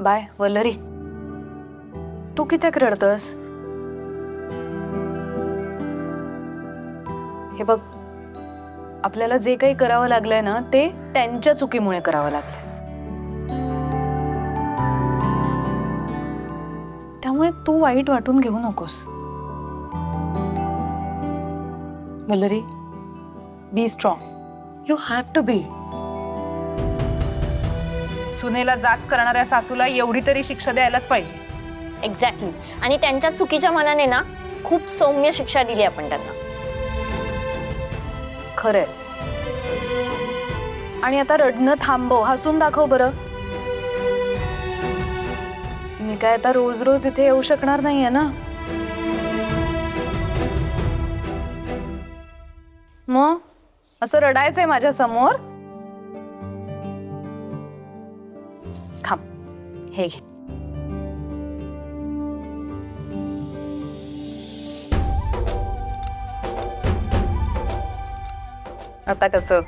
Bye Vallari, तू कित्याक रडतस? हे बघ, आपल्याला जे काही करावं लागलंय ना ते त्यांच्या चुकीमुळे करावं लागलंय. त्यामुळे तू वाईट वाटून घेऊ नकोस. Vallari, be strong. You have to be. सुनेला जाच करणाऱ्या सासूला एवढी तरी शिक्षा द्यायलाच पाहिजे. एक्झॅक्टली. आणि त्यांच्या चुकीच्या मनाने ना खूप सौम्य शिक्षा दिली आपण त्यांना. खरंय. आणि आता रडणं थांबव, हसून दाखव बरं. मी काय आता रोज रोज इथे येऊ शकणार नाहीये ना. मग असं रडायचंय माझ्या समोर? थांब, हे घे. आता कसं?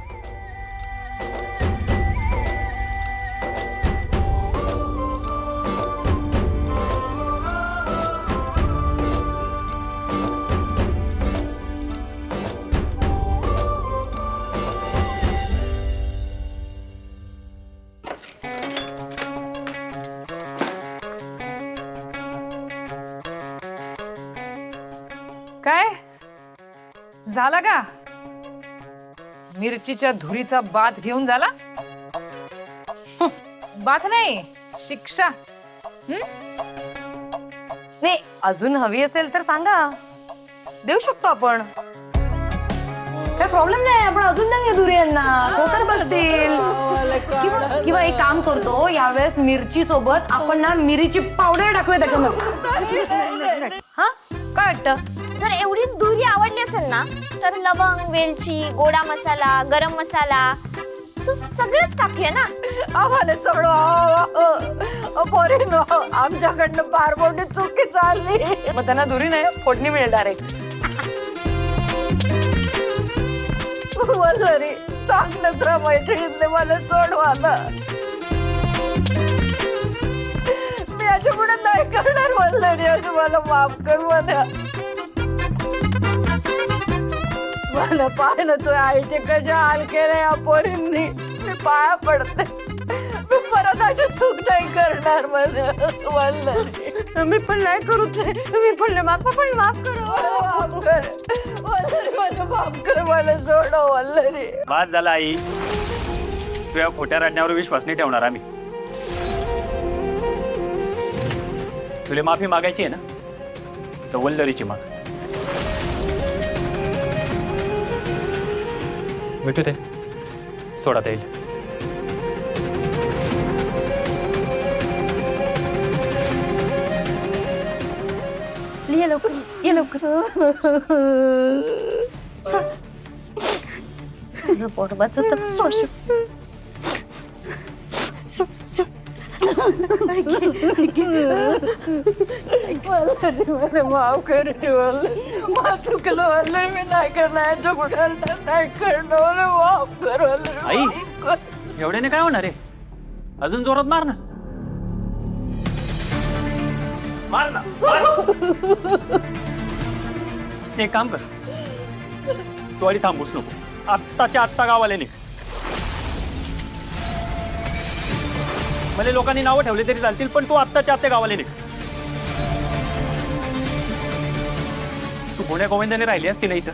काय झाला का? मिरचीच्या धुरीचा बात घेऊन झाला? बात नाही, शिक्षा. नाही, अजून हवी असेल तर सांगा, देऊ शकतो आपण. काय प्रॉब्लेम नाही, आपण अजून नाही दुरी यांना कोकर बसतील. किंवा एक काम करतो, यावेळेस मिरची सोबत आपण ना मिरीची पावडर टाकूया त्याच्यामध्ये. हा, काय वाटतं? जर एवढीच दुरी आवडली असेल ना तर लवंग, वेलची, गोडा मसाला, गरम मसाला सगळंच टाकूया ना. आम्हाला सोडवा आमच्याकडनं फार मोठी चुकी चालली. मग त्यांना दुरी नाही, फोडणी मिळेल डायरेक्ट. वल्लरी, सांग ना तुला मैत्रिणीने मला सोडवा ना. मी याच्या पुढे नाही करणार वल्लरी, असं मला माफ कर मला. मला पाय ना तुझ्या आईचे कसे हाल केले या पोरींनी. मी पाया पडते, मी परत अशी चूक नाही करणार. मला मी पण नाही करूच, मी पण नाही. माफ पण माफ कर, माफ कर वल्लरी, मला माफ कर, मला सोडव वल्लरी. बाद झाला आई, तुझ्या खोट्या रडण्यावर विश्वास नाही ठेवणार आम्ही. तुला माफी मागायची आहे ना, तर वल्लरीची माग. भेटू ते सोडता येईल. ये लवकर, ये लवकर. पोटबाच तर सोड, सोड, सोड. माफ कर, माफ चुकलं वल्लरी, मी नाही करणार, याच्या पुढे नाही करणार. माफ कर वल्लरी. आई, एवढ्याने काय होणार आहे? अजून जोरात मार ना, मार ना, मार. एक काम कर, तू आधी थांबूच नको, आत्ताच्या आत्ता गावाला निघ. मला लोकांनी नावं ठेवले तरी चालतील, पण तू आत्ताच्या आत्ता गावाला निघ. तू पुण्या गोविंदाने राहिली असती नाही तर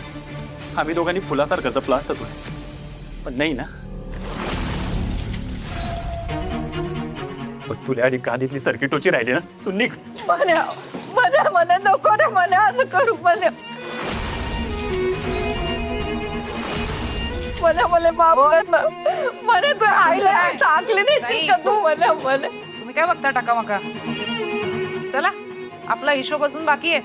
आम्ही दोघांनी फुलासारखं जपलं असतं तुला, पण नाही ना. पण तुला आधी गादीतली सर्किटोची राहिली ना, तू निघ. मला मला मला नको रे, मला असं करू. मला मला मला माफ कर ना. मला तू आईला टाकली नाही का तू? मला मला तुम्ही काय बघता टाका मका? चला, आपला हिशोब अजून बाकी आहे.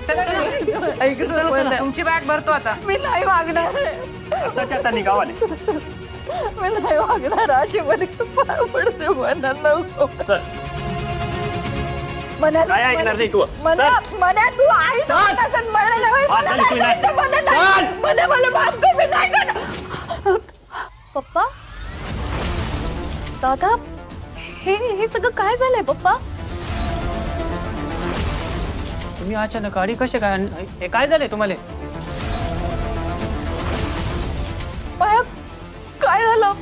चला, चला, तुमची बॅग भरतो आता. मी नाही वागणार, आत्ताच्या आता निघ गावाला. मी नाही वागणार. अशी मला पाय पडते, मला नको. चल. काय ऐकणार नाही तू? मला मला तू आई सोबत असं मला नाही. मला नाही जायचं, मला नाही. मला माफ कर, मी नाही करणार. पप्पा दादा हे सगळं काय झालंय पप्पा? तुम्ही अचानक गाडी कसे काय हे काय झालंय तुम्हाला? पाया काय झालं?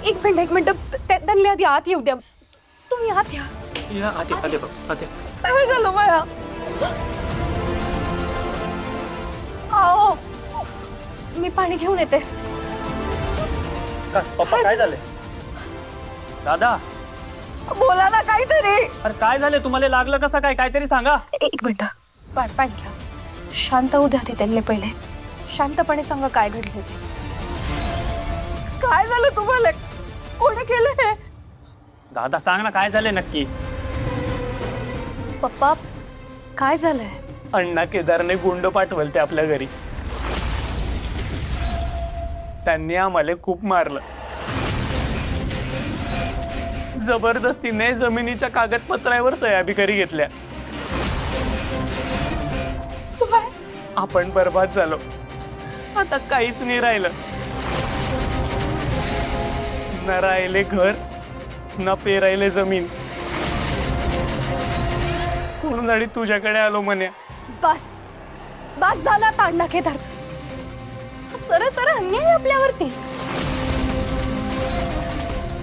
एक मिनिट त्यांनी आधी आत येऊ द्या. तुम्ही आत या. या आते आते बाबा आते. काय झालं माया? आओ मी पाणी घेऊन येते. काय पप्पा काय झालंय? दादा बोला ना काहीतरी. अरे काय झालंय तुम्हाला? लागलं कसं काय? काहीतरी सांगा. एक मिनिट पाणी घ्या. शांत होऊ द्या ती त्यांनी पहिले. शांतपणे सांगा काय घडले ते. काय झालं तुम्हाला? कोणी केलं हे? दादा सांग ना काय झालंय नक्की? पप्पा काय झालंय? अण्णा केदारने गुंड पाठवलं ते आपल्या घरी. त्यांनी आम्हाला खूप मारलं. जबरदस्तीने जमिनीच्या कागदपत्रावर सह्याबिकरी घेतल्या. आपण बर्बाद झालो. आता काहीच नाही राहिलं. न राहिले घर न पेरायले जमीन. म्हणून आणि तुझ्याकडे आलो म्हणे. बस बस झाला तांडा केदारचा. सरळ अन्याय आपल्यावरती.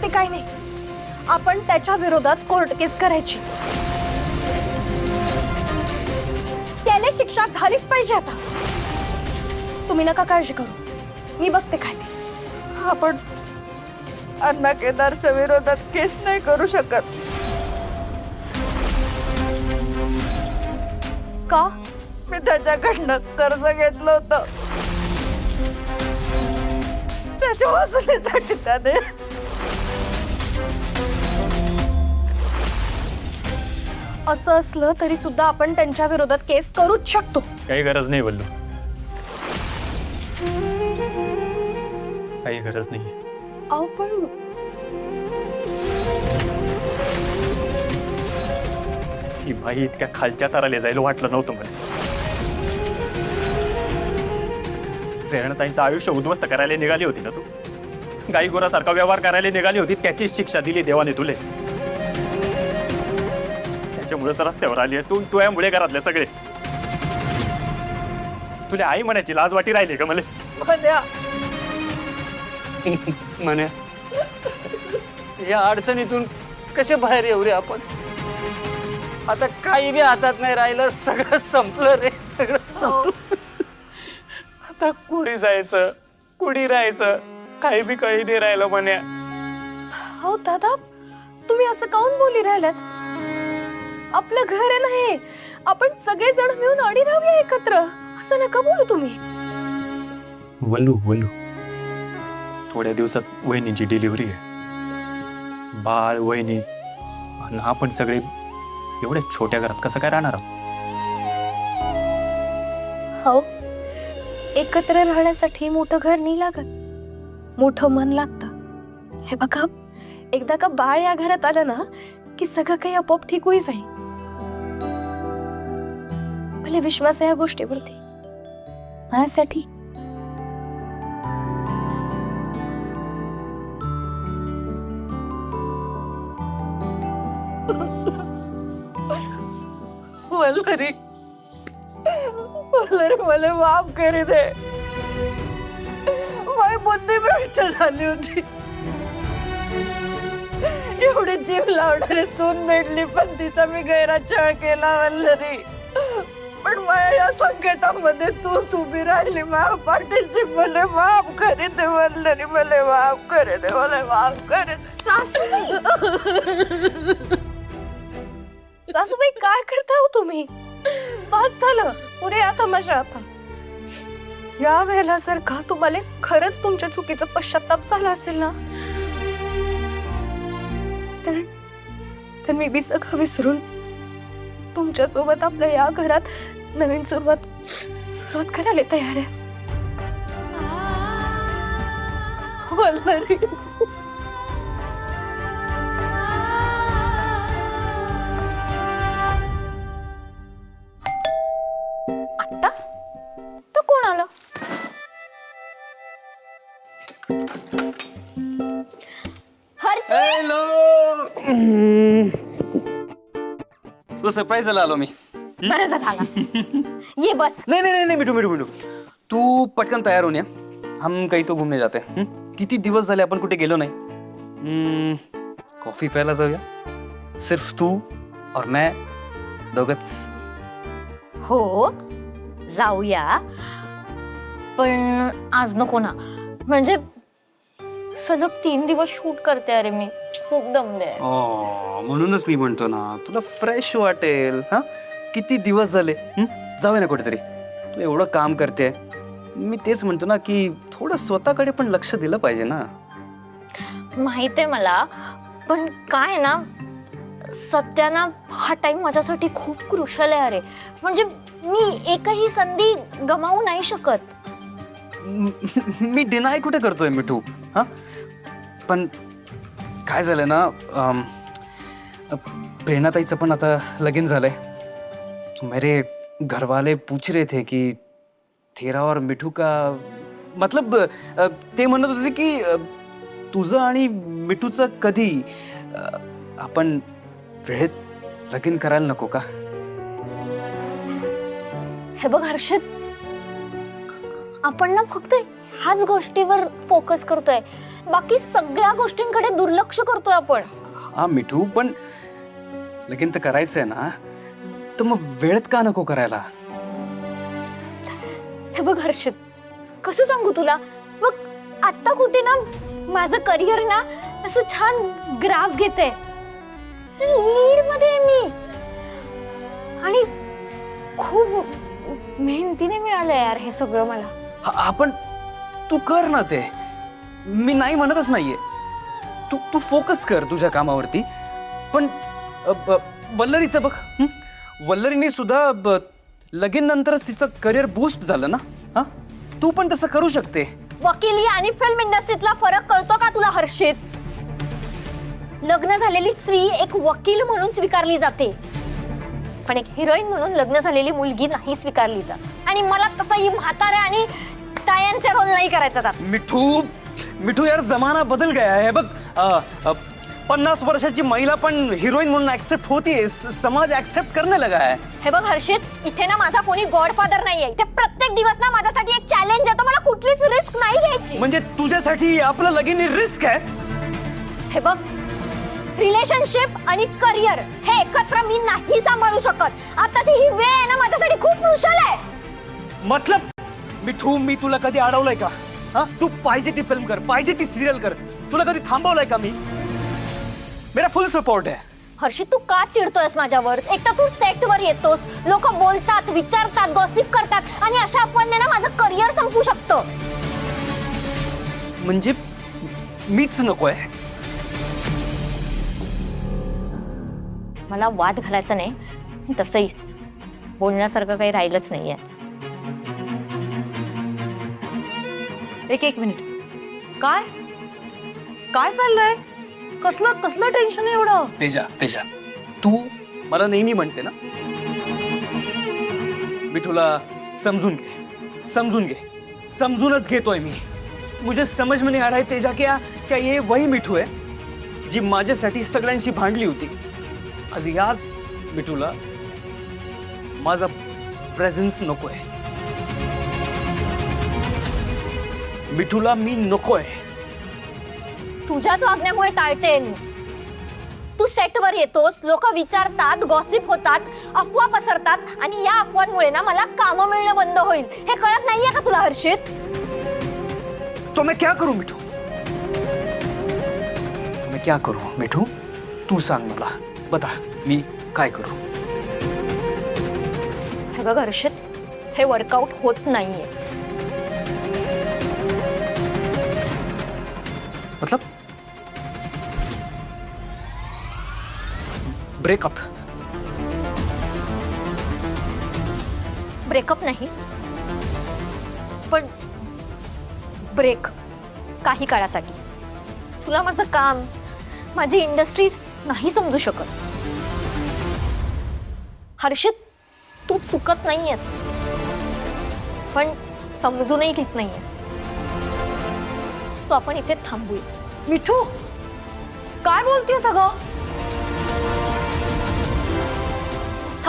ते काही नाही, आपण त्याच्या विरोधात कोर्ट केस करायची. त्याला शिक्षा झालीच पाहिजे. आता तुम्ही नका काळजी करू, मी बघते काय ते. आपण अण्णा केदारच्या विरोधात केस नाही करू शकत. का? मी त्याच्याकडनं कर्ज घेतलं होतं. त्याच्या वसुलीसाठी त्याने असं असलं तरी सुद्धा आपण त्यांच्या विरोधात केस करूच शकतो. काही गरज नाही बोललो. काही गरज नाही. अहो पण ही बाई इतक्या खालच्या तराला जायला वाटलं नव्हतं मला. प्रेरणाताईंचं आयुष्य उद्ध्वस्त करायला निघाली होती ना तू. गाई गुरासारखा व्यवहार करायला निघाली होती. त्याचीच शिक्षा दिली देवाने तुले. त्याच्यामुळेच रस्त्यावर आली आहेस तू. तुझ्यामुळे घरातले सगळे. तुला आई म्हणायची लाज वाटी राहिली का मला? म्हणे या अडचणीतून कसे बाहेर येऊ रे आपण? आता काही बी हातात नाही राहिलं. सगळं संपलं रे. सगळं संपलं. आता कुणी जायचं कुणी राहायचं काही बी कळी नाही राहिलं म्हण्या. हो दादा, तुम्ही असं काऊन बोली राहिलात? आपलं घर आहे नाही, आपण सगळे जण मिळून अडी राहूया एकत्र. असं नका बोलू तुम्ही. वल्लू वल्लू थोड्या दिवसात वहिनीची डिलिव्हरी आहे. बाळ वहिनी आणि आपण सगळे एवढ्या छोट्या घरात कसं काय राहणार आहोत? हो, एकत्र राहण्यासाठी मोठं घर नाही लागत, मोठं मन लागतं. हे बघा, एकदा का बाळ या घरात आलं ना की सगळं काही आपोआप ठीक होई जाईल. मला विश्वास आहे या गोष्टीवरती. माझ्यासाठी वल्लरी मला माफ करी दे. माझी बुद्धी भ्रष्ट झाली होती. एवढे जीव लावणारी सून भेटली पण तिचा मी गैरछळ केला वल्लरी. पण माझ्या या संकटामध्ये तूच उभी राहिली. माझ्या पाठीशी. मला माफ करी दे वल्लरी. मला माफ करी दे. मला माफ करी दे. सासूबाई काय करता हो तुम्ही? बस झालं, पुरे आता मजा. आता या वेळेला जर का तुम्हाला खरंच तुमच्या चुकीचा पश्चाताप झाला असेल ना तर मी बी सगळं विसरून तुमच्या सोबत आपल्या या घरात नवीन सुरुवात करायला तयार आहे. वल्लरी आता तो कोण आलं? तुला सरप्राईज झाला आलो मी. बरं झालं आलास. ये बस. नहीं नहीं नहीं नहीं मिठू मिठू मिठू तू पटकन तयार होऊन या. हम कहीं तो घूमने जाते हैं. किती दिवस झाले आपण कुठे गेलो नाही. कॉफी प्यायला जाऊया. सिर्फ तू और मैं दोघच. हो जाऊया पण आज नको ना. म्हणजे सलग 3 दिवस शूट करते. अरे मी खूप दमले. म्हणूनच मी म्हणतो ना तुला फ्रेश वाटेल. हा किती दिवस झाले. जाऊया ना कुठेतरी. तू एवढं काम करते. मी तेच म्हणतो ना की थोडं स्वतःकडे पण लक्ष दिलं पाहिजे ना. माहित आहे मला पण काय ना सध्या ना हा टाइम माझ्यासाठी खूप क्रुशल आहे. अरे म्हणजे मी एकही संधी गमावू नाही शकत. मी डिनाय कुठे करतोय मिठू. हा पण काय झालं ना प्रेरणाताईचं पण आता लगीन झालंय. तो मेरे घरवाले पूछ रहे थे कि तेरा और मिठू का मतलब ते म्हणत होते की तुझं आणि मिठूचं कधी आपण वेळेत लगीन करायला नको का. हे बघ हर्षित आपण ना फक्त ह्याच गोष्टीवर फोकस करतोय. बाकी सगळ्या गोष्टींकडे दुर्लक्ष करतोय आपण. हा मिठू पण लगीन तर करायचंय ना तर मग वेळेत का नको करायला. हे बघ हर्षित कसं सांगू तुला. बघ आता कुठे ना माझं करिअर ना असं छान ग्राफ घेते. लीड मध्ये आहे मी आणि खूप मेहनतीने मिळालं यार हे सगळं मला. आपण तू कर ना ते. मी नाही म्हणतच नाहीये. तू तू फोकस कर तुझ्या कामावरती. पण वल्लरीचं बघ. वल्लरीने सुद्धा लगीन नंतरच तिचं करिअर बूस्ट झालं ना. हा तू पण तसं करू शकते. वकिली आणि फिल्म इंडस्ट्रीतला फरक कळतो का तुला हर्षित. लग्न झालेली स्त्री एक वकील म्हणून स्वीकारली जाते पण एक हिरोईन म्हणून लग्न झालेली मुलगी नाही स्वीकारली जात. आणि मला तसाही म्हाताऱ्या आणि तायांचा रोल नाही करायचा त्यात. मिठू मिठू यार जमाना बदल गया है. बघ 50 वर्षाची महिला पण हिरोईन म्हणून ऍक्सेप्ट होतीये. समाज ऍक्सेप्ट करने लगा है. हे बघ हर्षित इथे ना माझा कोणी गॉडफादर नाहीये. इथे प्रत्येक दिवस ना माझ्यासाठी एक चॅलेंज आहे. मला कुठलीच रिस्क नाही घ्यायची. म्हणजे तुझ्यासाठी आपलं लगीन रिस्क आहे. हे बघ रिलेशनशिप आणि करिअर हे एकत्र मी नाही सांभाळू शकत. आताची ही वेळ आहे ना माझ्यासाठी खूप क्रुशल आहे. मतलब मिठू मी तुला कधी अडवलंय का. हा तू पाहिजे ती फिल्म कर पाहिजे ती सिरियल कर. तुला कधी थांबवलंय का मी. मेरा फुल सपोर्ट है. हर्षित तू का चिडतोयस माझ्यावर. एकटा तू सेटवर येतोस. लोक बोलतात विचारतात गॉसिप करतात आणि अशा आपण ना माझं करिअर संपू शकतं. म्हणजे मीच नकोय. मला वाद घालायचा नाही. तसंही बोलण्यासारखं काही राहिलंच नाहीये. एक मिनिट. काय काय चाललंय. कसलं कसलं टेन्शन आहे एवढं. तेजा तेजा तू मला नेहमी म्हणते ना मिठूला समजून घे समजून घे. समजूनच घेतोय मी. मुझे समझ में नहीं आ रहा है तेजा क्या ये वही मिठू है जी माझ्यासाठी सगळ्यांशी भांडली होती. आज याच मिठूला माझा प्रेझेन्स नकोय. मिठूला मी नकोय. तुझ्याच वागण्यामुळे टाळते मी. तू सेटवर येतोस लोक विचारतात गॉसिप होतात अफवा पसरतात आणि या अफवांमुळे ना मला काम मिळणं बंद होईल. हे कळत नाहीये का तुला हर्षित. तो मैं क्या करूं मिठू. मैं क्या करूं मिठू. तू सांग मला. बता मी काय करू. हे बघ हर्षित हे वर्कआउट होत नाहीये. मतलब ब्रेकअप. ब्रेकअप नाही पण ब्रेक काही काळासाठी. तुला माझं काम माझी इंडस्ट्री नाही समजू शकत. हर्षित तू चुकत नाहीयेस पण समजूनही घेत नाहीयेस. सो आपण इथे थांबूया. मिठू काय बोलतेय सगळं.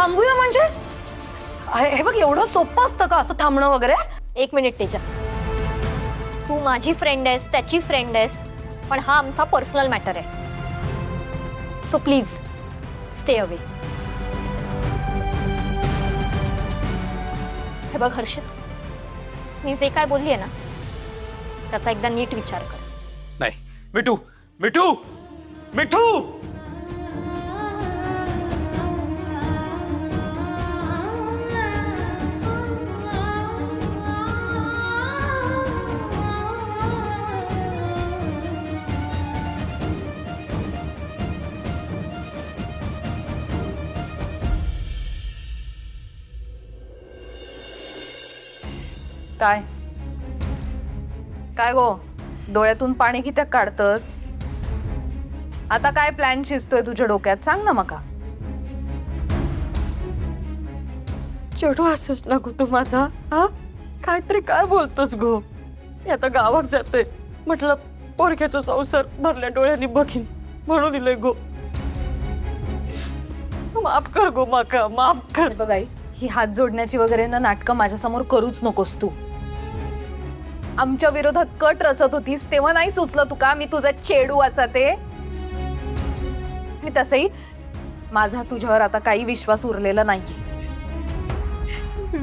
थांबूया म्हणजे हे बघ, एवढं सोपं असतं का असं थांबणं वगैरे? एक मिनिट तेजा, तू माझी फ्रेंड आहेस, त्याची फ्रेंड आहेस, पण हा आमचा पर्सनल मॅटर आहे. So please stay away. हे बघ हर्षित, मी जे काय बोलली आहे ना त्याचा एकदा नीट विचार कर. नाही मिठू मिठू मिठू काय काय गो, डोळ्यातून पाणी कित्याक काढतस? आता काय प्लॅन शिजतोय तुझ्या डोक्यात, सांग ना मका. चेडू असंच ना गो तू माझा, हा? काहीतरी काय बोलतोस गो? मी आता गावात जाते, म्हटलं पोरक्याचा संसार भरल्या डोळ्यांनी बघीन म्हणून दिलंय गो. माफ कर गो माका, माफ कर. बघ आई, ही हात जोडण्याची वगैरे ना नाटकं माझ्यासमोर करूच नकोस तू. आमच्या विरोधात कट रचत होतीस तेव्हा नाही सुचलं तुका मी तुझा चेडू असा ते? आणि तसंही माझा तुझ्यावर आता काही विश्वास उरलेला नाही.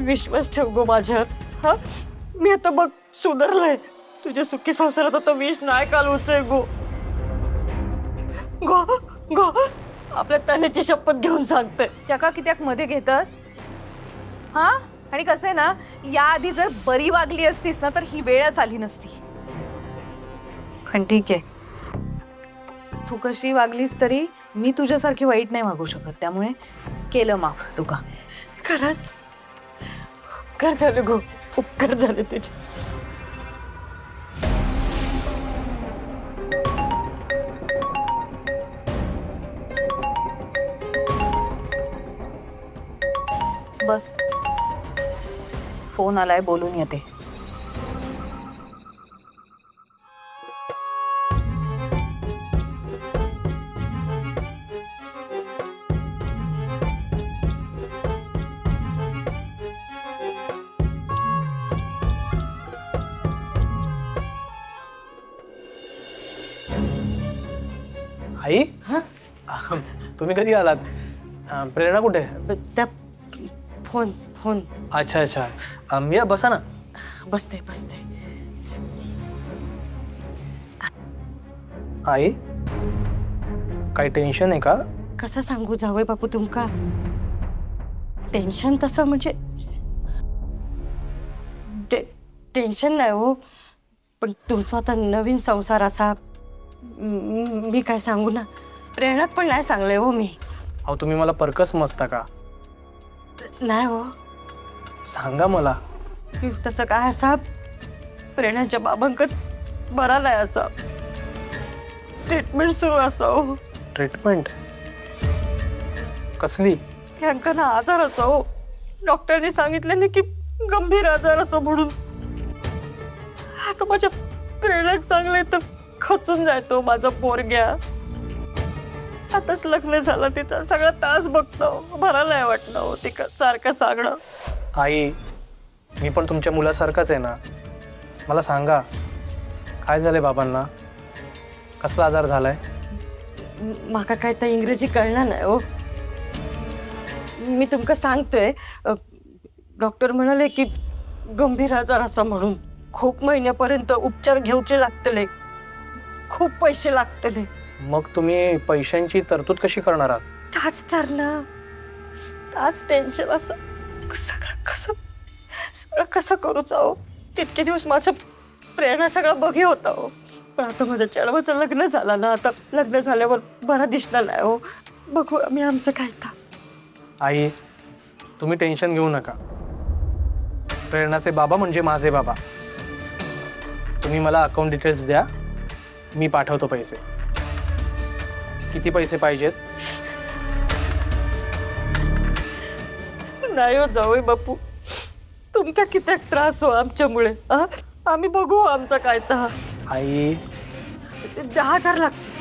विश्वास ठेव गो माझ्यावर, हा? मी आता बघ सुधारलंय. तुझ्या सुखी संसारात आता विष नाही कालवूचे गो. गो गो आपल्या तान्याची शपथ घेऊन सांगते. त्याका कित्याक मध्ये घेतस, हा? आणि कसं आहे ना, याआधी जर बरी वागली असतीस ना तर ही वेळच आली नसती. पण ठीक आहे, तू कशी वागलीस तरी मी तुझ्यासारखी वाईट नाही वागू शकत, त्यामुळे केलं माफ तुका. खरंच उपकार झाले गो, उपकार झाले तुझे. बस फोन आलाय, बोलून येते. आई तुम्ही कधी आलात? प्रेरणा कुठे? त्या फोन फोन अच्छा अच्छा, या बसा ना. बसते बसते. आई काही टेन्शन आहे का? कसं सांगू जावई बापू तुमका? टेन्शन तसं म्हणजे टेन्शन नाही हो, पण तुमचा आता नवीन संसार असा मी काय सांगू ना, प्रेरणात पण नाही सांगले हो मी. अहो तुम्ही मला परकस समजता का? नाही हो, सांगा मला. त्याचं काय असा प्रेरणाच्या बाबांकत बरा नाही असा ट्रीटमेंट सुरू असा हो. ट्रीटमेंट कसली? त्यांका ना आजार असा हो, डॉक्टरने सांगितले की गंभीर आजार असं म्हणून. आता माझ्या प्रेरणाक चांगले तर खचून जायतो माझा पोरग्या. आताच लग्न झालं, तिचा सगळा तास बघतो, बरा नाही वाटणं हो तिका सारखं सांगणं. आई मी पण तुमच्या मुलासारखाच आहे ना, मला सांगा काय झालंय बाबांना? कसला आजार झालाय? माका काय तर इंग्रजी कळणार नाही हो, मी तुमका सांगतोय. डॉक्टर म्हणाले की गंभीर आजार असा म्हणून खूप महिन्यापर्यंत उपचार घेऊचे लागतले, खूप पैसे लागतले. मग तुम्ही पैशांची तरतूद कशी करणार आहात? ताच तर ना, ताच टेन्शन असं. सगळं कसं करूच हो? तितके दिवस माझं प्रेरणा सगळं बघी होता हो, पण आता माझ्या चेडवाचं लग्न झालं ना, आता लग्न झाल्यावर बरा दिसणार नाही हो. बघू आम्ही आमचं काय तर. आई तुम्ही टेन्शन घेऊ नका, प्रेरणाचे बाबा म्हणजे माझे बाबा. तुम्ही मला अकाउंट डिटेल्स द्या, मी पाठवतो पैसे. किती पैसे पाहिजेत? नाही हो जावई बापू, तुमका किती त्रास हो आमच्यामुळे. आम्ही बघू आमचं काय तर. आई 10,000 लागतील.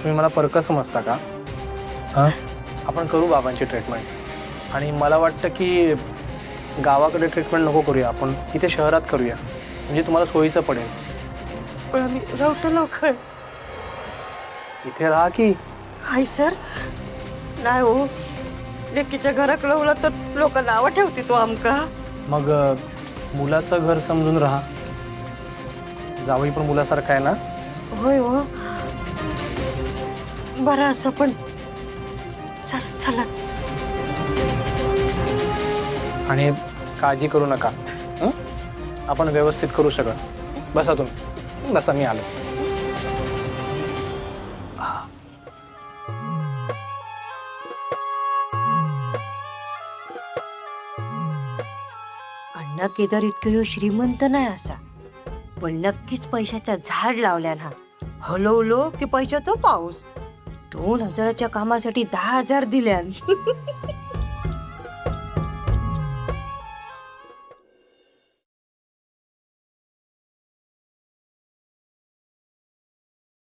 तुम्ही मला परकं समजता का? हां, आपण करू बाबांची ट्रीटमेंट. आणि मला वाटतं की गावाकडे ट्रीटमेंट नको करूया, आपण इथे शहरात करूया, म्हणजे तुम्हाला सोयीचं पडेल. पण आम्ही राहतो लवकर. इथे राहा की. हाय सर, नाही हो, लेकीच्या घरात लावला तर लोक नावं ठेवते तो आमका. मग मुलाचं घर समजून राहा. जावई पण मुलासारखा आहे ना. होय हो, बरं असं पण चल चला. आणि काळजी करू नका. हं? आपण व्यवस्थित करू सगळं. बसा तुम्ही, बसा, मी आलो. अण्णा केदार इतकं श्रीमंत नाही असा, पण नक्कीच पैशाचा झाड लावल्या ना. हलवलो की पैशाचा पाऊस. 2000च्या कामासाठी 10,000 दिल्यान.